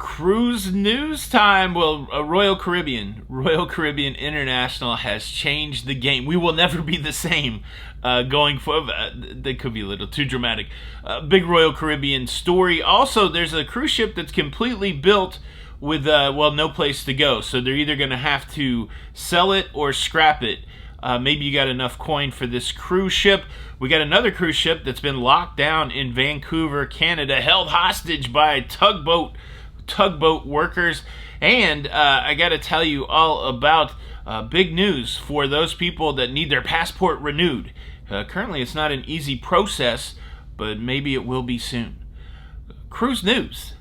Cruise news time. Well, Royal Caribbean International has changed the game. We will never be the same going forward. That could be a little too dramatic. Big Royal Caribbean story. Also, there's a cruise ship that's completely built with, no place to go. So they're either going to have to sell it or scrap it. Maybe you got enough coin for this cruise ship. We got another cruise ship that's been locked down in Vancouver, Canada, held hostage by tugboat workers. And I got to tell you all about big news for those people that need their passport renewed. Currently, it's not an easy process, but maybe it will be soon. Cruise news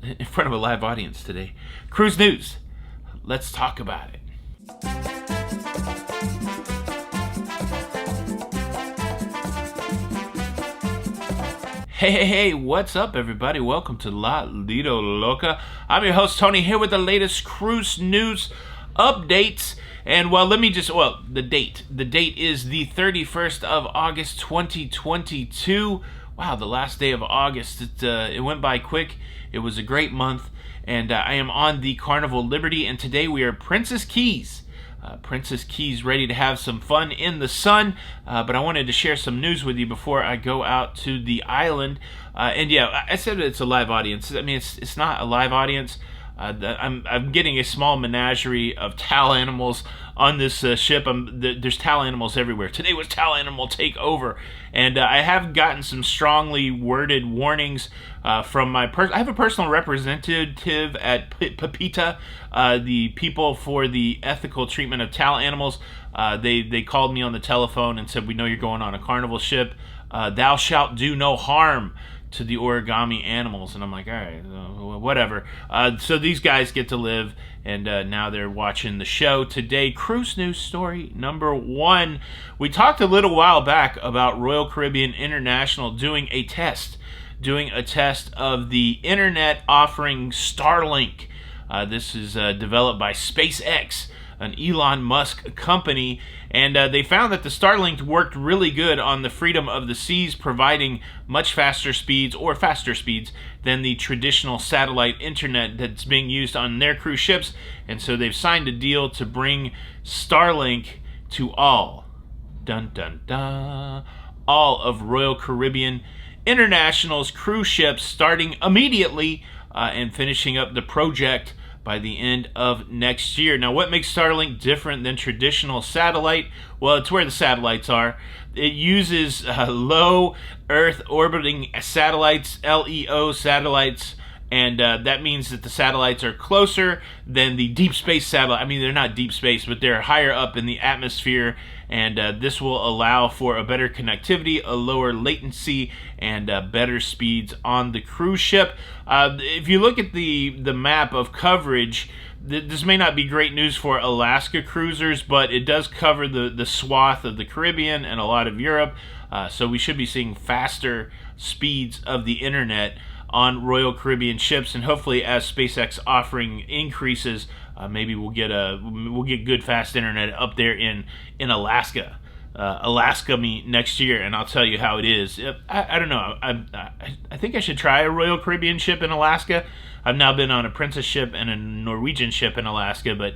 in front of a live audience today. Cruise news. Let's talk about it. Hey, what's up, everybody? Welcome to Lido, Loca. I'm your host, Tony, here with the latest cruise news updates. And, the date. The date is the 31st of August, 2022. Wow, the last day of August. It went by quick. It was a great month. And I am on the Carnival Liberty, and today we are Princess Keys. Princess Keys, ready to have some fun in the sun, but I wanted to share some news with you before I go out to the island. I said it's a live audience. I mean, it's not a live audience. I'm getting a small menagerie of towel animals on this ship. There's towel animals everywhere. Today was towel animal takeover, and I have gotten some strongly worded warnings from I have a personal representative at Pepita, the people for the ethical treatment of towel animals. They called me on the telephone and said, "We know you're going on a Carnival ship. Thou shalt do no harm to the origami animals." And I'm like, all right, whatever. So these guys get to live, and now they're watching the show. Today, cruise news story number one. We talked a little while back about Royal Caribbean International doing a test of the internet offering Starlink. This is developed by SpaceX, an Elon Musk company, and they found that the Starlink worked really good on the freedom of the seas, providing much faster speeds than the traditional satellite internet that's being used on their cruise ships. And so they've signed a deal to bring Starlink to all of Royal Caribbean International's cruise ships, starting immediately and finishing up the project by the end of next year. Now, what makes Starlink different than traditional satellite? Well, it's where the satellites are. It uses low Earth orbiting satellites, LEO satellites, and that means that the satellites are closer than the deep space satellite. I mean, they're not deep space, but they're higher up in the atmosphere, and this will allow for a better connectivity, a lower latency, and better speeds on the cruise ship. If you look at the map of coverage, this may not be great news for Alaska cruisers, but it does cover the swath of the Caribbean and a lot of Europe, so we should be seeing faster speeds of the internet on Royal Caribbean ships, and hopefully as SpaceX offering increases, maybe we'll get good fast internet up there in Alaska. Alaska next year, and I'll tell you how it is. I don't know. I think I should try a Royal Caribbean ship in Alaska. I've now been on a Princess ship and a Norwegian ship in Alaska, but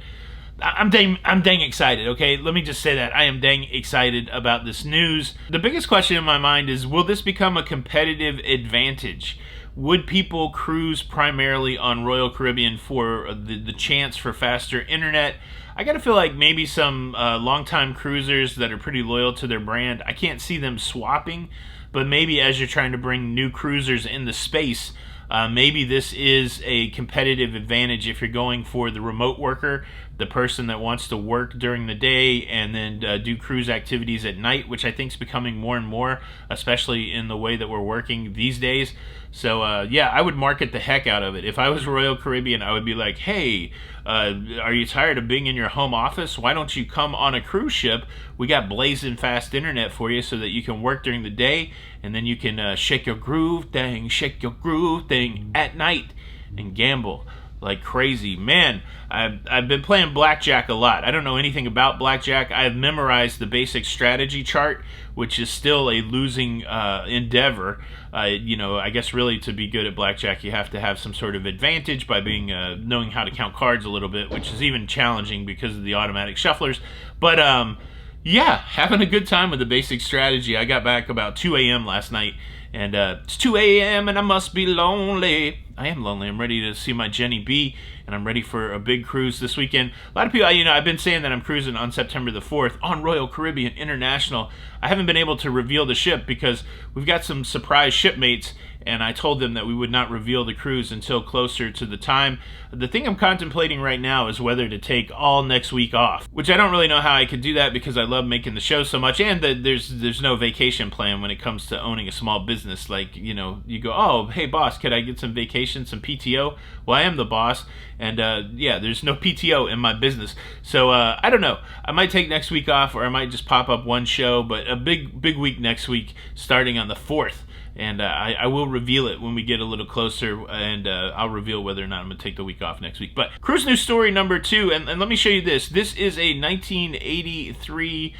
I'm dang excited, okay? Let me just say that. I am dang excited about this news. The biggest question in my mind is, will this become a competitive advantage? Would people cruise primarily on Royal Caribbean for the chance for faster internet? I gotta feel like maybe some longtime cruisers that are pretty loyal to their brand, I can't see them swapping, but maybe as you're trying to bring new cruisers into space, maybe this is a competitive advantage if you're going for the remote worker, the person that wants to work during the day and then do cruise activities at night, which I think is becoming more and more, especially in the way that we're working these days. So, I would market the heck out of it. If I was Royal Caribbean, I would be like, hey, are you tired of being in your home office? Why don't you come on a cruise ship? We got blazing fast internet for you so that you can work during the day, and then you can shake your groove thing at night and gamble. like crazy. Man, I've been playing blackjack a lot. I don't know anything about blackjack. I have memorized the basic strategy chart, which is still a losing endeavor. I guess really to be good at blackjack, you have to have some sort of advantage by being knowing how to count cards a little bit, which is even challenging because of the automatic shufflers. But yeah, having a good time with the basic strategy. I got back about 2 a.m. last night, and it's 2 a.m. and I must be lonely. I am lonely. I'm ready to see my Jenny B, and I'm ready for a big cruise this weekend. A lot of people, I've been saying that I'm cruising on September the 4th on Royal Caribbean International. I haven't been able to reveal the ship because we've got some surprise shipmates, and I told them that we would not reveal the cruise until closer to the time. The thing I'm contemplating right now is whether to take all next week off, which I don't really know how I could do that because I love making the show so much, and there's no vacation plan when it comes to owning a small business. Like, you go, oh, hey boss, could I get some vacation, some PTO? Well, I am the boss, and there's no PTO in my business. So I don't know. I might take next week off, or I might just pop up one show, but a big week next week starting on the 4th. And I will reveal it when we get a little closer, and I'll reveal whether or not I'm going to take the week off next week. But cruise news story number 2, and let me show you this. This is a 1983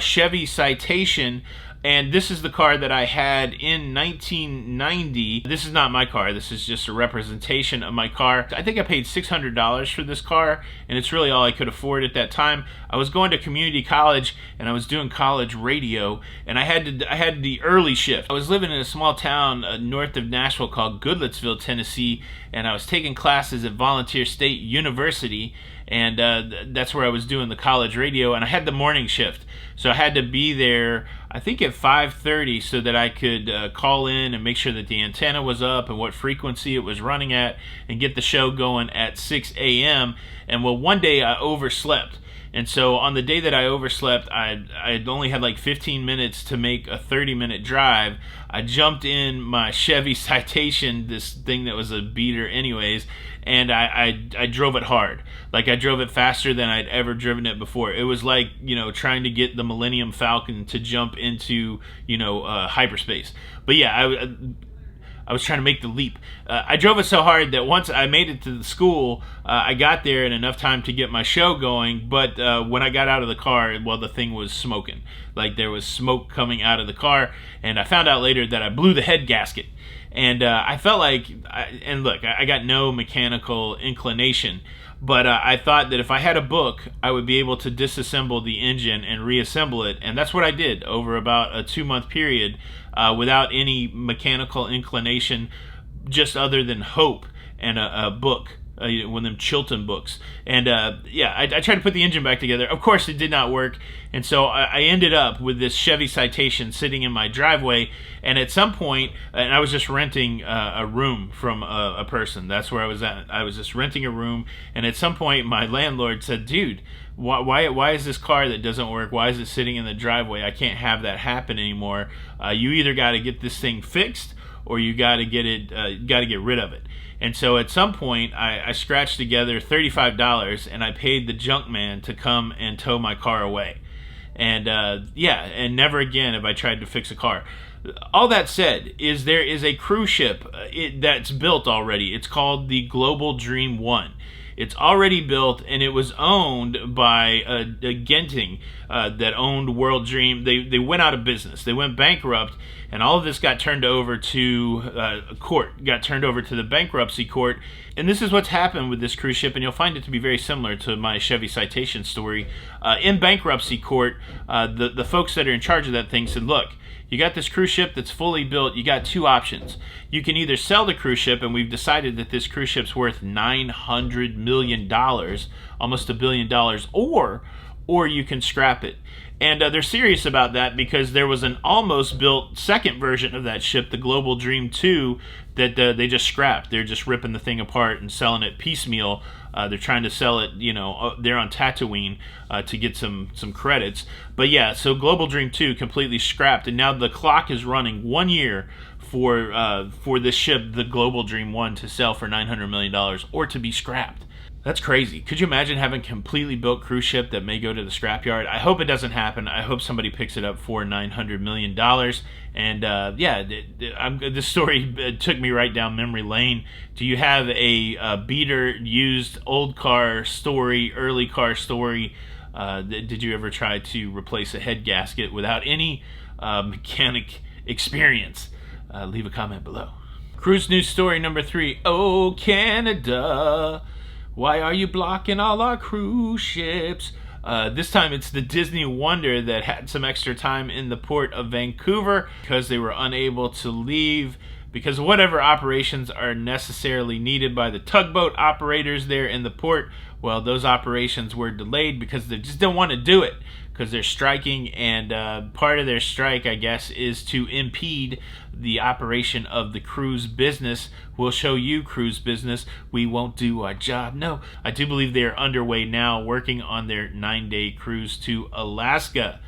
Chevy Citation, and this is the car that I had in 1990. This is not my car. This is just a representation of my car. I think I paid $600 for this car, and it's really all I could afford at that time. I was going to community college, and I was doing college radio, and I had the early shift. I was living in a small town north of Nashville called Goodlettsville, Tennessee, and I was taking classes at Volunteer State University, and that's where I was doing the college radio, and I had the morning shift. So I had to be there, I think at 5:30, so that I could call in and make sure that the antenna was up and what frequency it was running at, and get the show going at 6 a.m. And well, one day I overslept. And so on the day that I overslept, I only had like 15 minutes to make a 30-minute drive. I jumped in my Chevy Citation, this thing that was a beater anyways, and I drove it hard. Like, I drove it faster than I'd ever driven it before. It was like, trying to get the Millennium Falcon to jump into, hyperspace. But yeah, I was trying to make the leap. I drove it so hard that once I made it to the school, I got there in enough time to get my show going, but when I got out of the car, well, the thing was smoking. Like, there was smoke coming out of the car, and I found out later that I blew the head gasket. And I felt like, I got no mechanical inclination, but I thought that if I had a book, I would be able to disassemble the engine and reassemble it, and that's what I did over about a 2-month period without any mechanical inclination, just other than hope and a book. One of them Chilton books. And I tried to put the engine back together. Of course, it did not work. And so I ended up with this Chevy Citation sitting in my driveway. And at some point, and I was just renting a room from a person. That's where I was at. I was just renting a room. And at some point, my landlord said, dude, why is this car that doesn't work, why is it sitting in the driveway? I can't have that happen anymore. You either got to get this thing fixed, or you got to get rid of it. And so at some point, I scratched together $35, and I paid the junk man to come and tow my car away. And and never again have I tried to fix a car. All that said, there is a cruise ship that's built already. It's called the Global Dream 1. It's already built, and it was owned by Genting that owned World Dream. They went out of business. They went bankrupt, and all of this got turned over to court, got turned over to the bankruptcy court. And this is what's happened with this cruise ship, and you'll find it to be very similar to my Chevy Citation story. In bankruptcy court, the folks that are in charge of that thing said, look, you got this cruise ship that's fully built. You got 2 options. You can either sell the cruise ship, and we've decided that this cruise ship's worth $900 million, almost $1 billion, or you can scrap it. And they're serious about that because there was an almost built second version of that ship, the Global Dream 2, that they just scrapped. They're just ripping the thing apart and selling it piecemeal. They're trying to sell it, they're on Tatooine to get some credits. But yeah, so Global Dream 2 completely scrapped, and now the clock is running 1 year for this ship, the Global Dream 1, to sell for $900 million or to be scrapped. That's crazy. Could you imagine having a completely built cruise ship that may go to the scrapyard? I hope it doesn't happen. I hope somebody picks it up for $900 million. And this story took me right down memory lane. Do you have a beater, used, old car story, early car story? Did you ever try to replace a head gasket without any mechanic experience? Leave a comment below. Cruise news story number 3. Oh, Canada, why are you blocking all our cruise ships? This time it's the Disney Wonder that had some extra time in the port of Vancouver because they were unable to leave because of whatever operations are necessarily needed by the tugboat operators there in the port. Well, those operations were delayed because they just don't want to do it because they're striking, and part of their strike, I guess, is to impede the operation of the cruise business. We'll show you, cruise business, we won't do our job. No, I do believe they are underway now, working on their 9-day cruise to Alaska.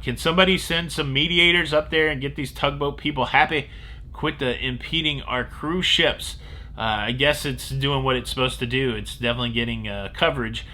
Can somebody send some mediators up there and get these tugboat people happy? Quit the impeding our cruise ships. I guess it's doing what it's supposed to do. It's definitely getting coverage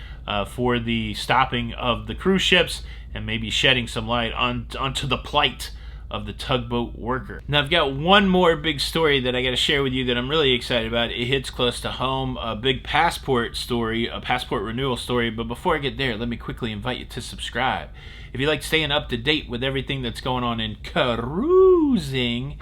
for the stopping of the cruise ships and maybe shedding some light onto the plight of the tugboat worker. Now, I've got one more big story that I got to share with you that I'm really excited about. It hits close to home, a big passport story, a passport renewal story. But before I get there, let me quickly invite you to subscribe. If you like staying up to date with everything that's going on in cruising,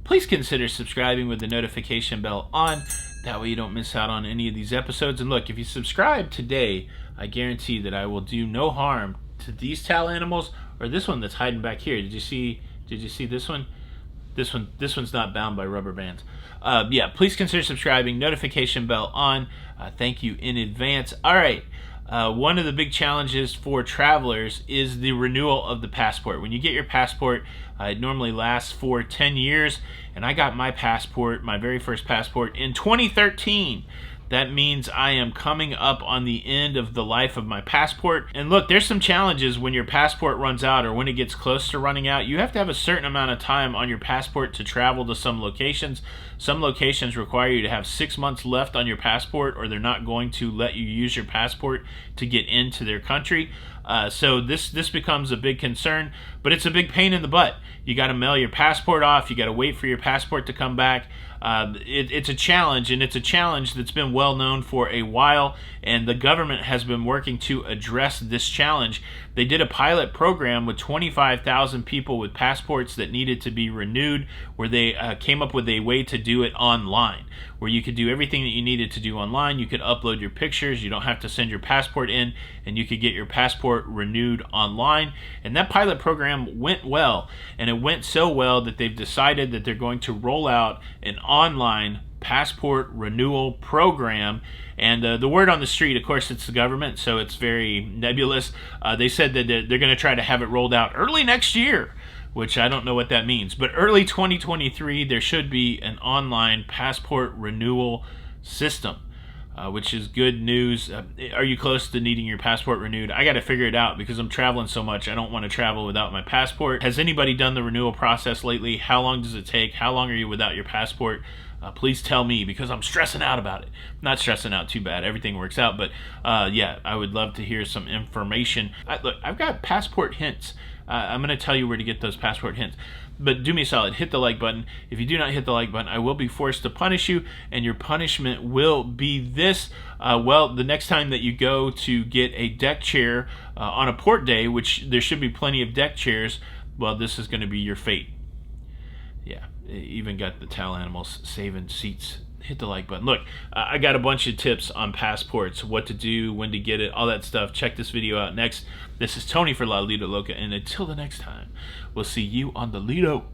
please consider subscribing with the notification bell on. That way you don't miss out on any of these episodes. And look, if you subscribe today, I guarantee that I will do no harm to these towel animals or this one that's hiding back here. Did you see this one? This one's not bound by rubber bands. Yeah, please consider subscribing, notification bell on. Thank you in advance. All right. One of the big challenges for travelers is the renewal of the passport. When you get your passport, it normally lasts for 10 years, and I got my passport, my very first passport, in 2013. That means I am coming up on the end of the life of my passport. And look, there's some challenges when your passport runs out or when it gets close to running out. You have to have a certain amount of time on your passport to travel to some locations. Some locations require you to have 6 months left on your passport, or they're not going to let you use your passport to get into their country. So this becomes a big concern, but it's a big pain in the butt. You got to mail your passport off. You got to wait for your passport to come back. It's a challenge, and it's a challenge that's been well known for a while, and the government has been working to address this challenge. They did a pilot program with 25,000 people with passports that needed to be renewed, where they came up with a way to do it online, where you could do everything that you needed to do online. You could upload your pictures. You don't have to send your passport in, and you could get your passport renewed online. And that pilot program went well, and it went so well that they've decided that they're going to roll out an online passport renewal program. And the word on the street, of course, it's the government, so it's very nebulous. They said that they're going to try to have it rolled out early next year, which I don't know what that means. But early 2023, there should be an online passport renewal system, which is good news. Are you close to needing your passport renewed? I got to figure it out because I'm traveling so much. I don't want to travel without my passport. Has anybody done the renewal process lately? How long does it take? How long are you without your passport? Please tell me, because I'm stressing out about it. I'm not stressing out too bad. Everything works out. But yeah, I would love to hear some information. Look, I've got passport hints. I'm going to tell you where to get those passport hints. But do me a solid, hit the like button. If you do not hit the like button, I will be forced to punish you, and your punishment will be this. Well, the next time that you go to get a deck chair on a port day, which there should be plenty of deck chairs, well, this is going to be your fate. Yeah, even got the towel animals saving seats. Hit the like button. Look, I got a bunch of tips on passports, what to do, when to get it, all that stuff. Check this video out next. This is Tony for Lido, Loca, and until the next time, we'll see you on the Lido.